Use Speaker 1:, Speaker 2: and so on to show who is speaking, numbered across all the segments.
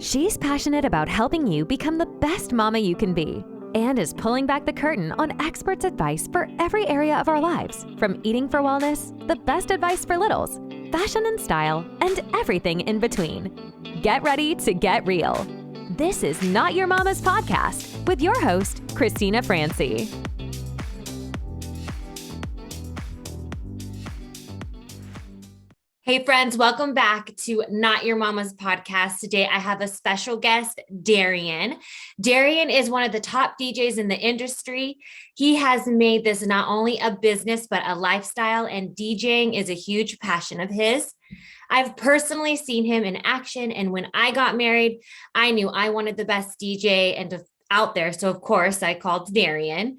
Speaker 1: She's passionate about helping you become the best mama you can be and is pulling back the curtain on experts' advice for every area of our lives, from eating for wellness, the best advice for littles, fashion and style, and everything in between. Get ready to get real. This is Not Your Mama's Podcast with your host, Christina Francie.
Speaker 2: Hey friends, welcome back to Not Your Mama's Podcast. Today I have a special guest, Darion. Darion is one of the top DJs in the industry. He has made this not only a business, but a lifestyle, and DJing is a huge passion of his. I've personally seen him in action, and when I got married, I knew I wanted the best DJ out there. So of course I called Darion.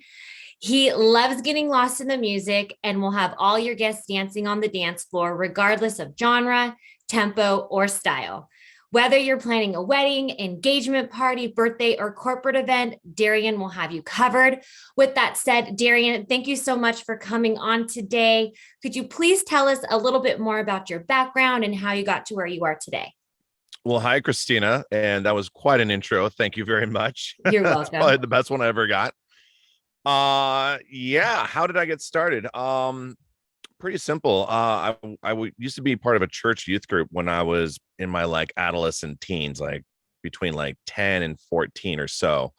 Speaker 2: He loves getting lost in the music and will have all your guests dancing on the dance floor, regardless of genre, tempo, or style. Whether you're planning a wedding, engagement party, birthday, or corporate event, Darion will have you covered. With that said, Darion, thank you so much for coming on today. Could you please tell us a little bit more about your background and how you got to where you are today?
Speaker 3: Well, hi, Christina. And that was quite an intro. Thank you very much.
Speaker 2: You're welcome.
Speaker 3: Probably the best one I ever got. How did I get started? Pretty simple. Used to be part of a church youth group when I was in my adolescent teens, between 10 and 14 or so.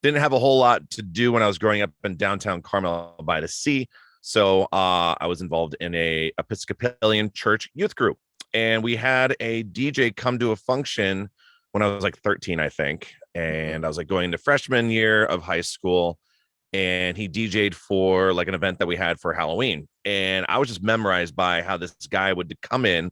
Speaker 3: Didn't have a whole lot to do when I was growing up in downtown Carmel by the sea. So I was involved in a Episcopalian church youth group, and we had a DJ come to a function when I was 13, I think. And I was going into freshman year of high school. And he DJ'd for an event that we had for Halloween. And I was just memorized by how this guy would come in,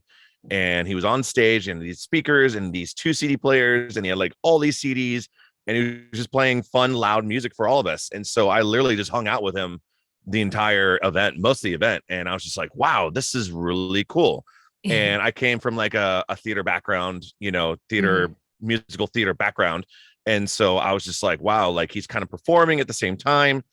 Speaker 3: and he was on stage and these speakers and these 2 CD players, and he had all these CDs, and he was just playing fun, loud music for all of us. And so I literally just hung out with him the entire event, most of the event. And I was just like, wow, this is really cool. And I came from a theater background, musical theater background. And so I was just like, wow, he's kind of performing at the same time.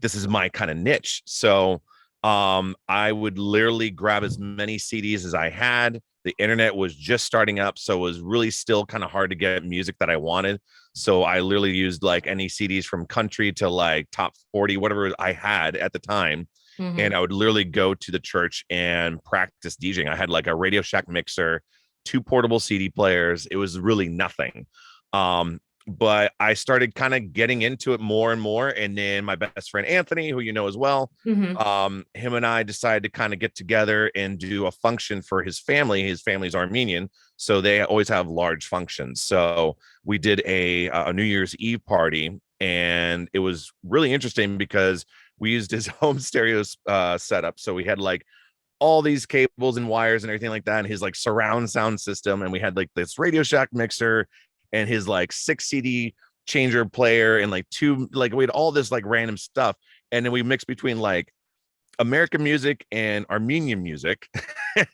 Speaker 3: This is my kind of niche. So I would literally grab as many CDs as I had. The internet was just starting up, so it was really still kind of hard to get music that I wanted. So I literally used any CDs from country to top 40, whatever I had at the time. Mm-hmm. And I would literally go to the church and practice DJing. I had a Radio Shack mixer, 2 portable CD players. It was really nothing. But I started kind of getting into it more and more. And then my best friend, Anthony, who you know as well, mm-hmm. Him and I decided to kind of get together and do a function for his family. His family's Armenian, so they always have large functions. So we did a New Year's Eve party, and it was really interesting because we used his home stereo setup. So we had all these cables and wires and everything like that, and his surround sound system. And we had this Radio Shack mixer and his 6 CD changer player and 2, we had all this random stuff. And then we mixed between American music and Armenian music.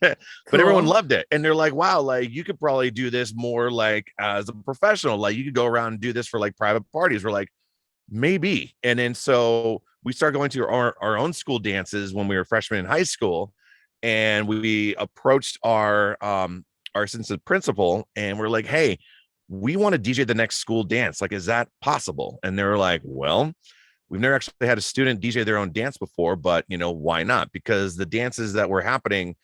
Speaker 3: But cool. Everyone loved it. And they're like, wow, you could probably do this more as a professional. You could go around and do this for private parties. We're like, maybe. And then so we started going to our own school dances when we were freshmen in high school. And we approached our assistant principal, and we're like, hey, we want to DJ the next school dance. Is that possible? And they were like, well, we've never actually had a student DJ their own dance before, but why not? Because the dances that were happening,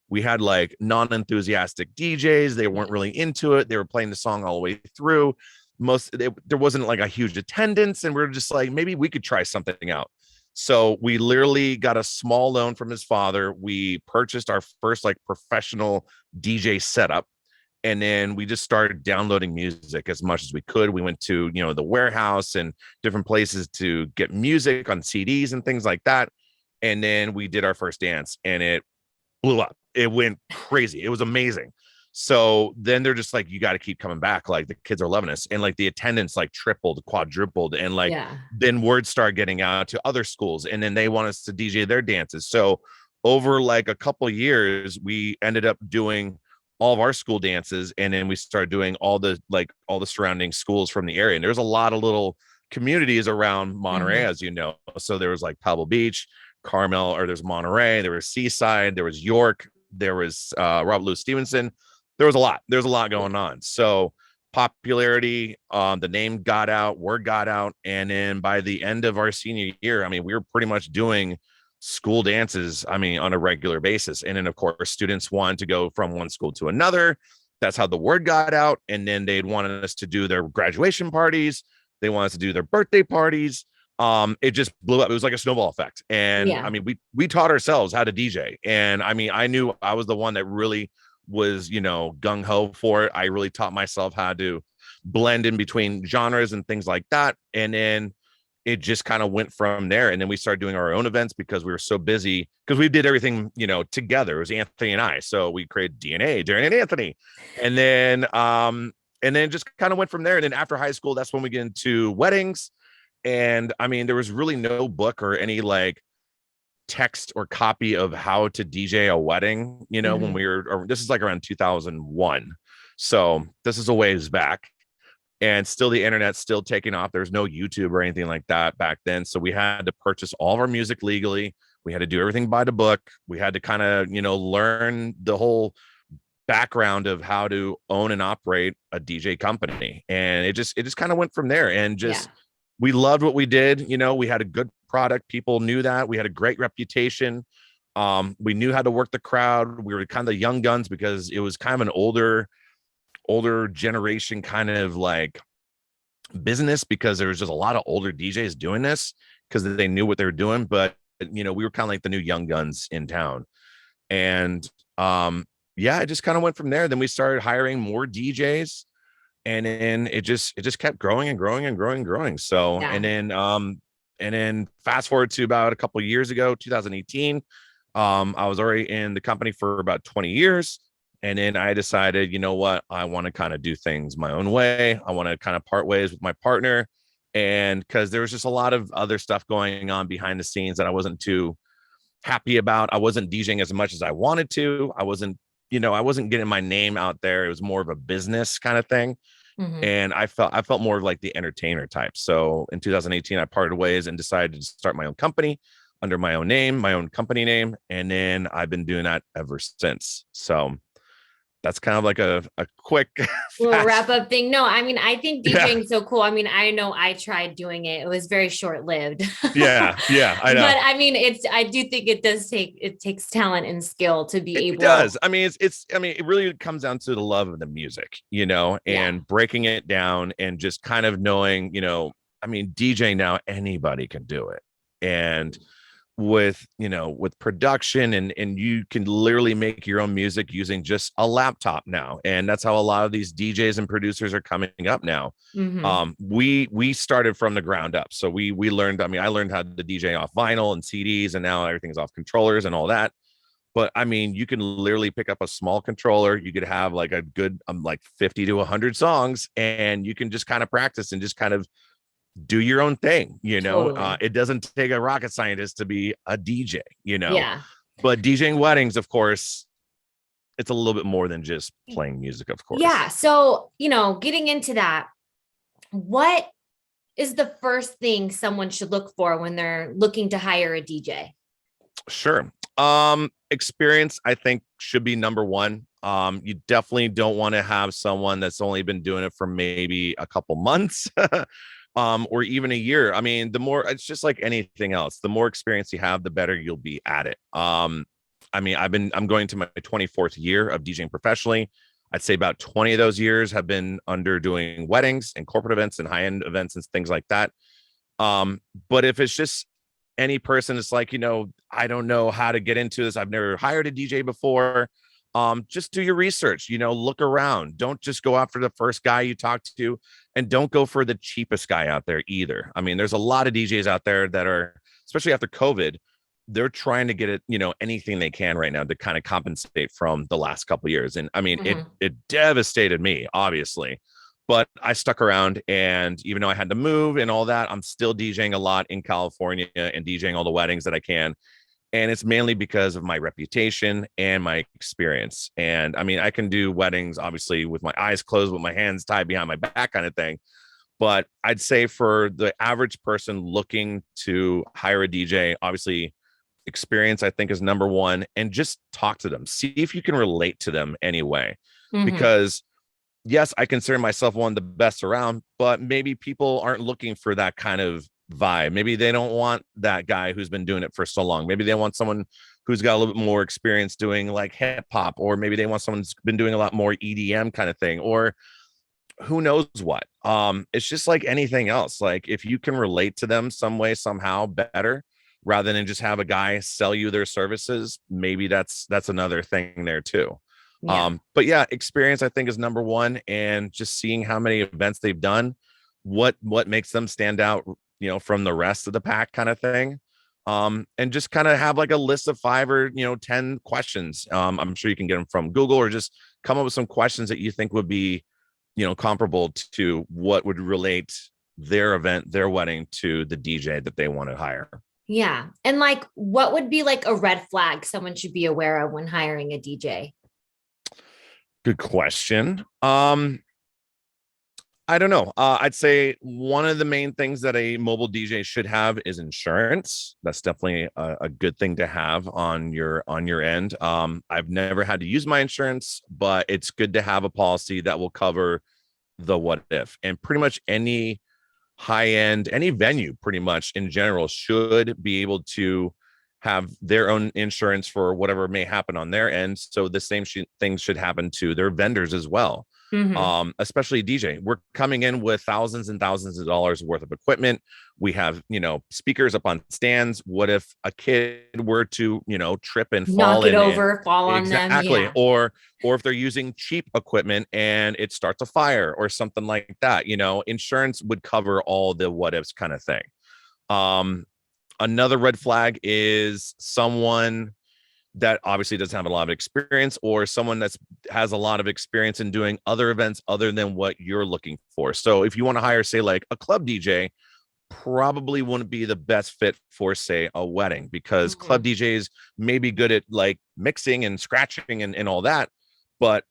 Speaker 3: we had non-enthusiastic DJs. They weren't really into it. They were playing the song all the way through. There wasn't a huge attendance, and we're just maybe we could try something out. So we literally got a small loan from his father. We purchased our first professional DJ setup. And then we just started downloading music as much as we could. We went to, the warehouse and different places to get music on CDs and things like that. And then we did our first dance, and it blew up. It went crazy. It was amazing. So then they're just you got to keep coming back. The kids are loving us. And the attendance tripled, quadrupled. And Then word started getting out to other schools. And then they want us to DJ their dances. So over a couple of years, we ended up doing all of our school dances, and then we started doing all the surrounding schools from the area. And there's a lot of little communities around Monterey, mm-hmm. as you know. So there was Pebble Beach, Carmel, or there's Monterey, there was Seaside, there was York, there was Robert Louis Stevenson. There's a lot going on. So popularity, the name got out, word got out, and then by the end of our senior year, I mean, we were pretty much doing school dances, I mean, on a regular basis. And then of course students wanted to go from one school to another. That's how the word got out. And then they'd wanted us to do their graduation parties, they wanted us to do their birthday parties. It just blew up. It was like a snowball effect. And
Speaker 2: Yeah.
Speaker 3: I mean, we taught ourselves how to DJ. And I mean, I knew I was the one that really was, you know, gung-ho for it. I really taught myself how to blend in between genres and things like that. And then it just kind of went from there. And then we started doing our own events because we were so busy, because we did everything, you know, together. It was Anthony and I. So we created DNA, Darion and Anthony. And then just kind of went from there. And then after high school, that's when we get into weddings. And I mean, there was really no book or any like text or copy of how to DJ a wedding, you know, when we were, or this is like around 2001. So this is a ways back. And still the internet's still taking off. There's no YouTube or anything like that back then. So we had to purchase all of our music legally. We had to do everything by the book. We had to kind of, you know, learn the whole background of how to own and operate a DJ company. And it just kind of went from there. And just, we loved what we did. You know, we had a good product. People knew that. We had a great reputation. We knew how to work the crowd. We were kind of the young guns because it was kind of an older generation kind of like business, because there was just a lot of older DJs doing this because they knew what they were doing. But you know, we were kind of like the new young guns in town. And it just kind of went from there. Then we started hiring more DJs, and then it just kept growing and growing and growing and growing. So and then fast forward to about a couple of years ago, 2018, I was already in the company for about 20 years. And then I decided, you know what, I want to kind of do things my own way. I want to kind of part ways with my partner. And because there was just a lot of other stuff going on behind the scenes that I wasn't too happy about. I wasn't DJing as much as I wanted to. I wasn't getting my name out there. It was more of a business kind of thing. And I felt more like the entertainer type. So in 2018, I parted ways and decided to start my own company under my own name, my own company name. And then I've been doing that ever since. So that's kind of like a quick
Speaker 2: little wrap up thing. No, I mean, I think DJing is so cool. I mean, I know I tried doing it. It was very short lived.
Speaker 3: Yeah, I know.
Speaker 2: But I mean, I do think it takes talent and skill to be able.
Speaker 3: It does. I mean, it really comes down to the love of the music, you know, and breaking it down and just kind of knowing, you know, I mean, DJ now, anybody can do it. And with production and you can literally make your own music using just a laptop now. And that's how a lot of these DJs and producers are coming up now. We started from the ground up. So we learned, I mean, I learned how to DJ off vinyl and CDs, and now everything's off controllers and all that. But I mean, you can literally pick up a small controller. You could have like a good like 50 to 100 songs, and you can just kind of practice and just kind of do your own thing, you know.
Speaker 2: Totally.
Speaker 3: It doesn't take a rocket scientist to be a DJ, you know. But DJing weddings, of course, it's a little bit more than just playing music, of course.
Speaker 2: So, you know, getting into that, what is the first thing someone should look for when they're looking to hire a DJ?
Speaker 3: Sure. Experience, I think, should be number one. You definitely don't want to have someone that's only been doing it for maybe a couple months. Or even a year. I mean, the more, it's just like anything else, the more experience you have, the better you'll be at it. I mean, I'm going to my 24th year of DJing professionally. I'd say about 20 of those years have been under doing weddings and corporate events and high-end events and things like that. But if it's just any person, it's like, you know, I don't know how to get into this. I've never hired a DJ before. Just do your research, you know, look around. Don't just go after the first guy you talk to, and don't go for the cheapest guy out there either. I mean, there's a lot of DJs out there that are, especially after COVID, they're trying to get it, you know, anything they can right now to kind of compensate from the last couple of years. And I mean, it devastated me, obviously, but I stuck around, and even though I had to move and all that, I'm still DJing a lot in California and DJing all the weddings that I can. And it's mainly because of my reputation and my experience. And I mean, I can do weddings, obviously, with my eyes closed, with my hands tied behind my back kind of thing. But I'd say for the average person looking to hire a DJ, obviously, experience, I think, is number one. And just talk to them. See if you can relate to them anyway. Because yes, I consider myself one of the best around, but maybe people aren't looking for that kind of vibe. Maybe they don't want that guy who's been doing it for so long. Maybe they want someone who's got a little bit more experience doing like hip hop, or maybe they want someone who's been doing a lot more EDM kind of thing, or who knows what. It's just like anything else. Like if you can relate to them some way, somehow better, rather than just have a guy sell you their services, maybe that's another thing there too.
Speaker 2: Yeah.
Speaker 3: But yeah, experience I think is number one, and just seeing how many events they've done, what makes them stand out, from the rest of the pack kind of thing. And just kind of have like a list of 5 or 10 questions. I'm sure you can get them from Google, or just come up with some questions that you think would be comparable to what would relate their event, their wedding, to the DJ that they want to hire.
Speaker 2: Yeah. And like, what would be like a red flag someone should be aware of when hiring a DJ?
Speaker 3: Good question. I don't know. I'd say one of the main things that a mobile DJ should have is insurance. That's definitely a good thing to have on your end. I've never had to use my insurance, but it's good to have a policy that will cover the what if. And pretty much any high end, any venue pretty much in general should be able to have their own insurance for whatever may happen on their end. So the same thing should happen to their vendors as well. Especially DJ. We're coming in with thousands and thousands of dollars worth of equipment. We have, speakers up on stands. What if a kid were to, trip and fall,
Speaker 2: knock it over, fall on them?
Speaker 3: Exactly.
Speaker 2: Yeah.
Speaker 3: Or if they're using cheap equipment and it starts a fire or something like that, insurance would cover all the what ifs kind of thing. Another red flag is someone that obviously doesn't have a lot of experience, or someone that has a lot of experience in doing other events other than what you're looking for. So if you want to hire, say, like a club DJ, probably wouldn't be the best fit for, say, a wedding, because club DJs may be good at like mixing and scratching and all that. But,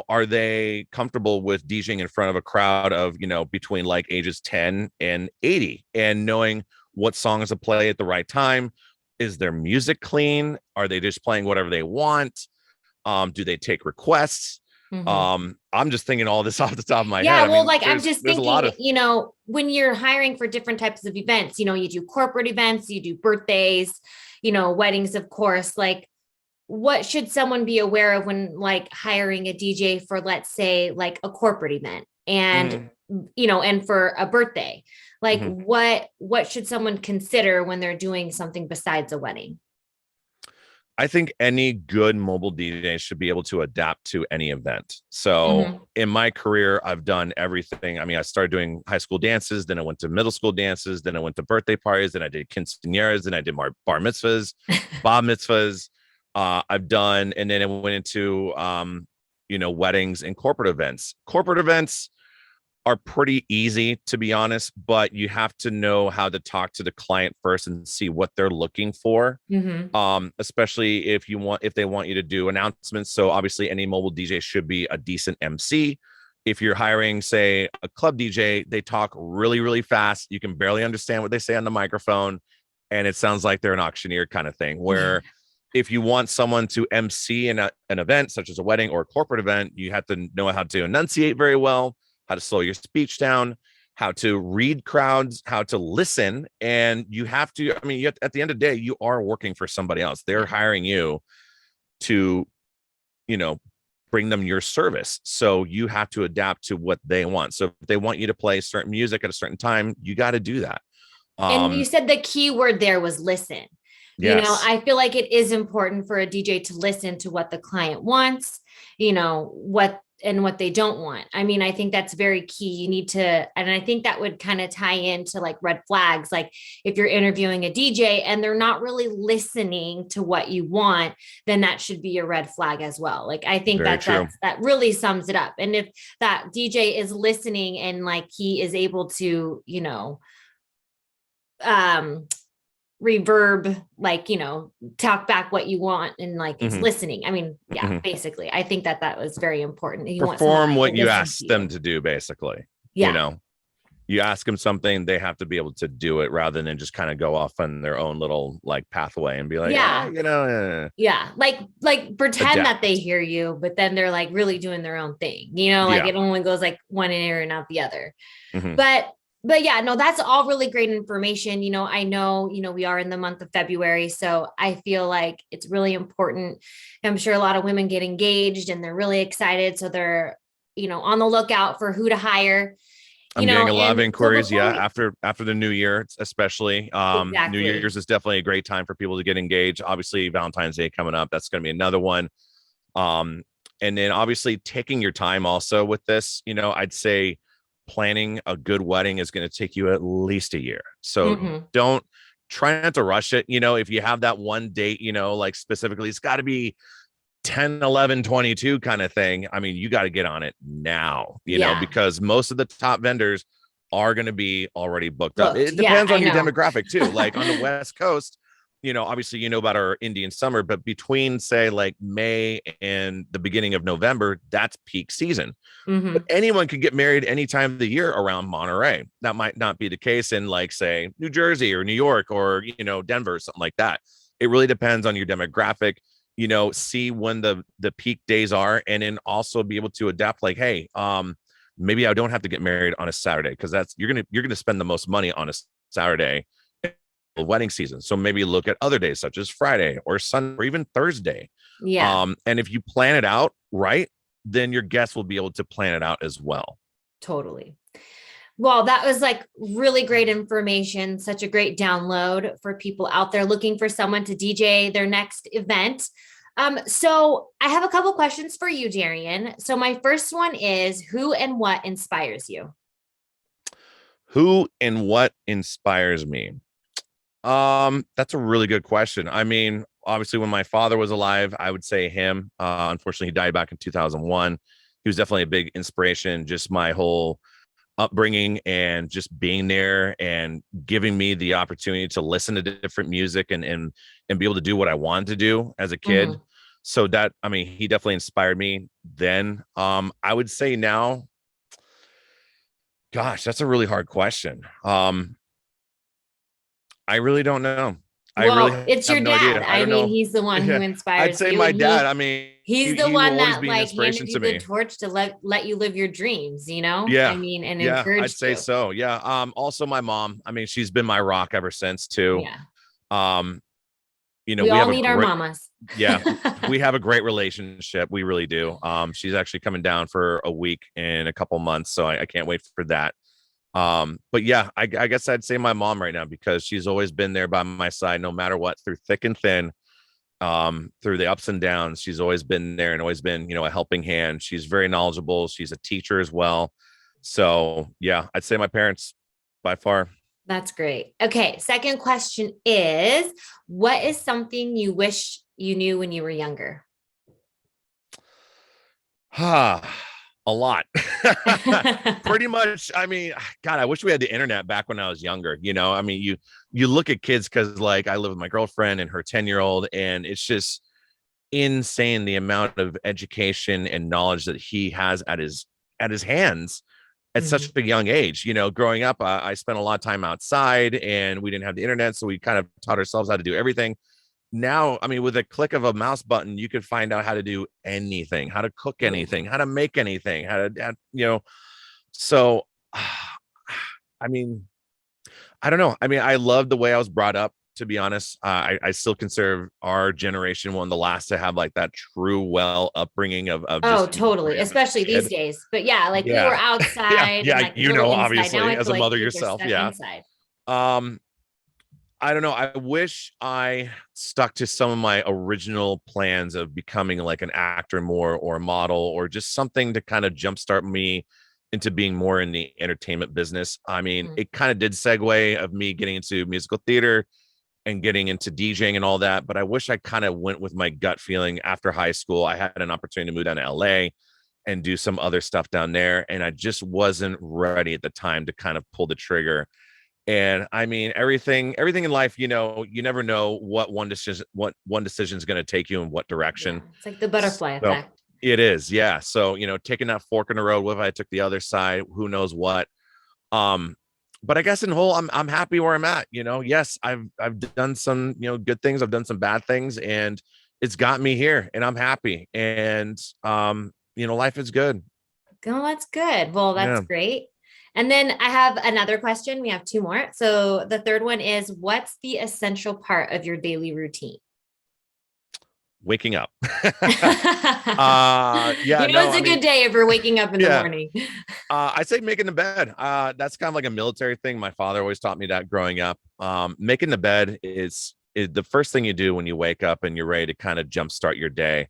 Speaker 3: are they comfortable with DJing in front of a crowd of, between like ages 10 and 80 and knowing what songs to play at the right time? Is their music clean? Are they just playing whatever they want? Do they take requests? I'm just thinking all this off the top of my head.
Speaker 2: Yeah, well, like I'm just thinking,
Speaker 3: a lot of,
Speaker 2: when you're hiring for different types of events, you do corporate events, you do birthdays, weddings, of course. Like, what should someone be aware of when like hiring a DJ for, let's say, like a corporate event and and for a birthday? Like what should someone consider when they're doing something besides a wedding?
Speaker 3: I think any good mobile DJ should be able to adapt to any event. So in my career, I've done everything. I mean, I started doing high school dances, then I went to middle school dances, then I went to birthday parties, then I did quinceañeras, then I did bar mitzvahs, bar mitzvahs. I've done, and then I went into, weddings and corporate events. Corporate events are pretty easy, to be honest, but you have to know how to talk to the client first and see what they're looking for. Especially if they want you to do announcements. So obviously any mobile DJ should be a decent MC. If you're hiring, say, a club DJ, they talk really, really fast. You can barely understand what they say on the microphone, and it sounds like they're an auctioneer kind of thing. Where if you want someone to MC an event, such as a wedding or a corporate event, you have to know how to enunciate very well, how to slow your speech down, how to read crowds, how to listen. And you have to, at the end of the day, you are working for somebody else. They're hiring you to, bring them your service. So you have to adapt to what they want. So if they want you to play certain music at a certain time, you got to do that.
Speaker 2: And you said the key word there was listen.
Speaker 3: Yes.
Speaker 2: I feel like it is important for a DJ to listen to what the client wants, what they don't want. I think that's very key. You need to, and I think that would kind of tie into like red flags. Like if you're interviewing a DJ and they're not really listening to what you want, then that should be a red flag as well. Like, I think that really sums it up. And if that DJ is listening and like he is able to, reverb, like, talk back what you want and like it's listening. Basically, I think that was very important.
Speaker 3: Perform what you asked them to do, basically. You ask them something, they have to be able to do it rather than just kind of go off on their own little like pathway and be like,
Speaker 2: Yeah. Yeah. Like pretend that
Speaker 3: adapt.
Speaker 2: they hear you, but then they're like really doing their own thing, like
Speaker 3: Yeah.
Speaker 2: it only goes like one ear and out the other.
Speaker 3: Mhm.
Speaker 2: But yeah, no, that's all really great information. I know, we are in the month of February, so I feel like it's really important. I'm sure a lot of women get engaged and they're really excited. So they're, on the lookout for who to hire,
Speaker 3: I'm getting a lot of
Speaker 2: and so
Speaker 3: inquiries. Yeah. After the new year, especially, New
Speaker 2: exactly.
Speaker 3: Year's is definitely a great time for people to get engaged. Obviously Valentine's Day coming up. That's going to be another one. Um, and then obviously taking your time also with this, I'd say planning a good wedding is going to take you at least a year. So
Speaker 2: Mhm.
Speaker 3: don't try not to rush it. If you have that one date, like specifically, it's got to be 10, 11, 22 kind of thing. I mean, you got to get on it now,
Speaker 2: Yeah.
Speaker 3: because most of the top vendors are going to be already booked up.
Speaker 2: Booked.
Speaker 3: It
Speaker 2: Yeah,
Speaker 3: depends
Speaker 2: I
Speaker 3: on your
Speaker 2: know.
Speaker 3: demographic too. Like on the West Coast, obviously about our Indian summer, but between say like May and the beginning of November, that's peak season. But
Speaker 2: Hmm.
Speaker 3: anyone can get married any time of the year around Monterey. That might not be the case in like say New Jersey or New York or Denver or something like that. It really depends on your demographic. See when the peak days are, and then also be able to adapt. Like, hey, maybe I don't have to get married on a Saturday because that's you're gonna spend the most money on a Saturday wedding season. So maybe look at other days such as Friday or Sunday or even Thursday.
Speaker 2: Yeah,
Speaker 3: And if you plan it out right, then your guests will be able to plan it out as well.
Speaker 2: totally. Well, that was like really great information, such a great download for people out there looking for someone to DJ their next event. So I have a couple questions for you, Darian. So my first one is, who and what inspires you?
Speaker 3: Who and what inspires me? That's a really good question. I mean, obviously, when my father was alive, I would say him. Unfortunately, he died back in 2001. He was definitely a big inspiration. Just my whole upbringing and just being there and giving me the opportunity to listen to different music and be able to do what I wanted to do as a kid.
Speaker 2: Mhm.
Speaker 3: So that, I mean, he definitely inspired me then. I would say now, gosh, that's a really hard question. I really don't know. I really
Speaker 2: Well, it's
Speaker 3: have
Speaker 2: your
Speaker 3: no
Speaker 2: dad.
Speaker 3: idea. I
Speaker 2: I
Speaker 3: don't
Speaker 2: mean,
Speaker 3: know.
Speaker 2: he's the one who
Speaker 3: Yeah, I'd
Speaker 2: inspires
Speaker 3: say
Speaker 2: you,
Speaker 3: my
Speaker 2: and
Speaker 3: dad. I mean,
Speaker 2: he's the
Speaker 3: he will
Speaker 2: one
Speaker 3: always
Speaker 2: that
Speaker 3: be an
Speaker 2: like
Speaker 3: inspiration
Speaker 2: handed you
Speaker 3: to
Speaker 2: the
Speaker 3: me.
Speaker 2: torch to let you live your dreams, I
Speaker 3: Yeah.
Speaker 2: mean, and
Speaker 3: Yeah, I'd
Speaker 2: encouraged
Speaker 3: say
Speaker 2: you.
Speaker 3: so. Yeah. Also my mom. I mean, she's been my rock ever since too.
Speaker 2: Yeah.
Speaker 3: Um,
Speaker 2: We
Speaker 3: we
Speaker 2: all
Speaker 3: have a
Speaker 2: need our
Speaker 3: great
Speaker 2: mamas.
Speaker 3: yeah, we have a great relationship. We really do. She's actually coming down for a week in a couple months, so I can't wait for that. But yeah, I guess I'd say my mom right now because she's always been there by my side, no matter what, through thick and thin, through the ups and downs. She's always been there and always been, a helping hand. She's very knowledgeable. She's a teacher as well. So yeah, I'd say my parents by far.
Speaker 2: That's great. Okay. Second question is, what is something you wish you knew when you were younger?
Speaker 3: A lot. Pretty much. I mean, God, I wish we had the internet back when I was younger. I mean, you look at kids because like I live with my girlfriend and her 10-year-old, and it's just insane the amount of education and knowledge that he has at his hands at such
Speaker 2: Mhm.
Speaker 3: a young age. Growing up, I spent a lot of time outside and we didn't have the internet, so we kind of taught ourselves how to do everything. Now, I mean, with a click of a mouse button, you could find out how to do anything, how to cook anything, how to make anything, so I mean, I don't know. I mean, I love the way I was brought up, to be honest. I still consider our generation one of the last to have like that true well upbringing of
Speaker 2: Oh,
Speaker 3: just being
Speaker 2: totally.
Speaker 3: raised as a
Speaker 2: Especially these
Speaker 3: kid.
Speaker 2: days. But yeah, like we were
Speaker 3: Yeah. Yeah.
Speaker 2: outside and
Speaker 3: Yeah.
Speaker 2: like really inside. Now
Speaker 3: Obviously,
Speaker 2: I
Speaker 3: as
Speaker 2: feel
Speaker 3: a
Speaker 2: like
Speaker 3: mother
Speaker 2: kids are
Speaker 3: yourself.
Speaker 2: stuck
Speaker 3: Yeah.
Speaker 2: inside.
Speaker 3: Um, I don't know. I wish I stuck to some of my original plans of becoming like an actor more or a model or just something to kind of jumpstart me into being more in the entertainment business. I mean,
Speaker 2: Mhm.
Speaker 3: it kind of did segue of me getting into musical theater and getting into DJing and all that. But I wish I kind of went with my gut feeling after high school. I had an opportunity to move down to LA and do some other stuff down there. And I just wasn't ready at the time to kind of pull the trigger. And I mean, everything in life, you never know what one decision is going to take you in what
Speaker 2: Yeah.
Speaker 3: direction.
Speaker 2: It's like the butterfly
Speaker 3: So
Speaker 2: effect.
Speaker 3: it is, yeah. So taking that fork in the road, what if I took the other side? Who knows what? But I guess in whole, I'm happy where I'm at. Yes, I've done some, good things. I've done some bad things, and it's got me here, and I'm happy. And life is good.
Speaker 2: Oh, that's good. Well, that's
Speaker 3: Yeah.
Speaker 2: great. And then I have another question. We have two more. So the third one is, what's the essential part of your daily routine?
Speaker 3: Waking up.
Speaker 2: It's a good day if you're waking up in the morning.
Speaker 3: I'd say making the bed. That's kind of like a military thing. My father always taught me that growing up. Making the bed is the first thing you do when you wake up and you're ready to kind of jumpstart your day.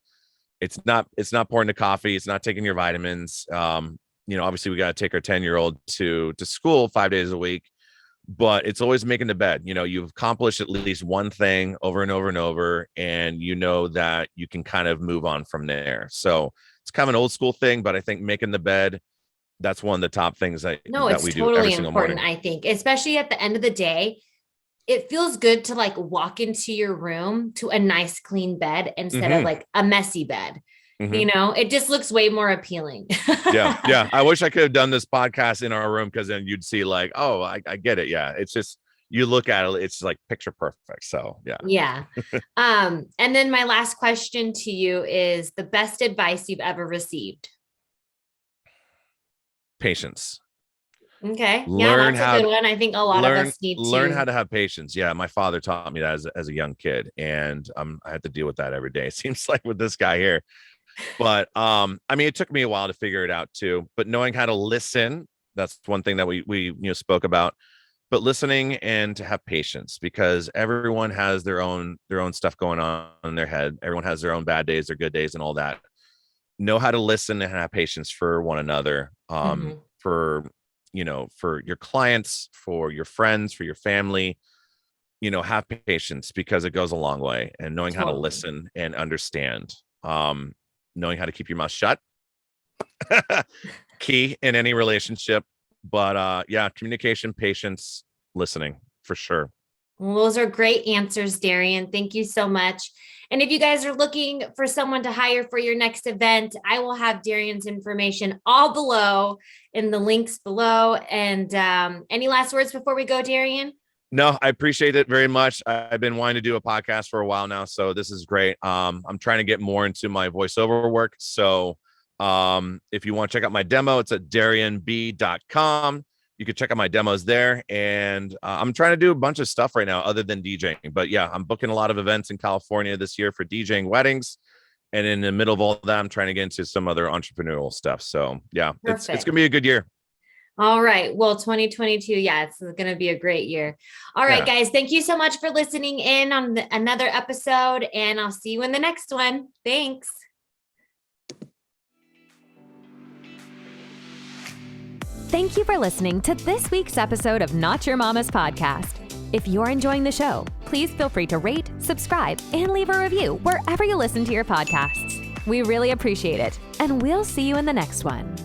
Speaker 3: It's not pouring the coffee. It's not taking your vitamins. Obviously we got to take our 10-year-old to school 5 days a week, but it's always making the bed. You've accomplished at least one thing over and over and over, and that you can kind of move on from there. So it's kind of an old school thing, but I think making the bed, that's one of the top things that we do every single morning.
Speaker 2: It's totally important, I think, especially at the end of the day. It feels good to like walk into your room to a nice clean bed instead of like a messy bed. It just looks way more appealing.
Speaker 3: Yeah. I wish I could have done this podcast in our room, because then you'd see like, oh, I get it. Yeah. It's just, you look at it, it's like picture perfect. So yeah.
Speaker 2: Yeah. And then my last question to you is the best advice you've ever received.
Speaker 3: Patience.
Speaker 2: Okay. That's a good one. I think a lot of us need to
Speaker 3: learn how to have patience. Yeah. My father taught me that as a young kid, and I had to deal with that every day. It seems like with this guy here, but it took me a while to figure it out too, but knowing how to listen, that's one thing that we spoke about, but listening and to have patience, because everyone has their own stuff going on in their head. Everyone has their own bad days, their good days, and all that. Know how to listen and have patience for one another, for your clients, for your friends, for your family. Have patience, because it goes a long way, and knowing how to listen and understand, knowing how to keep your mouth shut, key in any relationship. But communication, patience, listening, for sure.
Speaker 2: Well, those are great answers, Darion. Thank you so much. And if you guys are looking for someone to hire for your next event, I will have Darion's information all below in the links below. And any last words before we go, Darion?
Speaker 3: No, I appreciate it very much. I've been wanting to do a podcast for a while now, so this is great. I'm trying to get more into my voiceover work. So if you want to check out my demo, it's at darionb.com. You can check out my demos there. And I'm trying to do a bunch of stuff right now other than DJing. But yeah, I'm booking a lot of events in California this year for DJing weddings. And in the middle of all that, I'm trying to get into some other entrepreneurial stuff. So yeah, it's going to be a good year.
Speaker 2: All right. Well, 2022. Yeah, it's going to be a great year. All right, guys. Thank you so much for listening in on another episode, and I'll see you in the next one. Thanks.
Speaker 1: Thank you for listening to this week's episode of Not Your Mama's Podcast. If you're enjoying the show, please feel free to rate, subscribe, and leave a review wherever you listen to your podcasts. We really appreciate it, and we'll see you in the next one.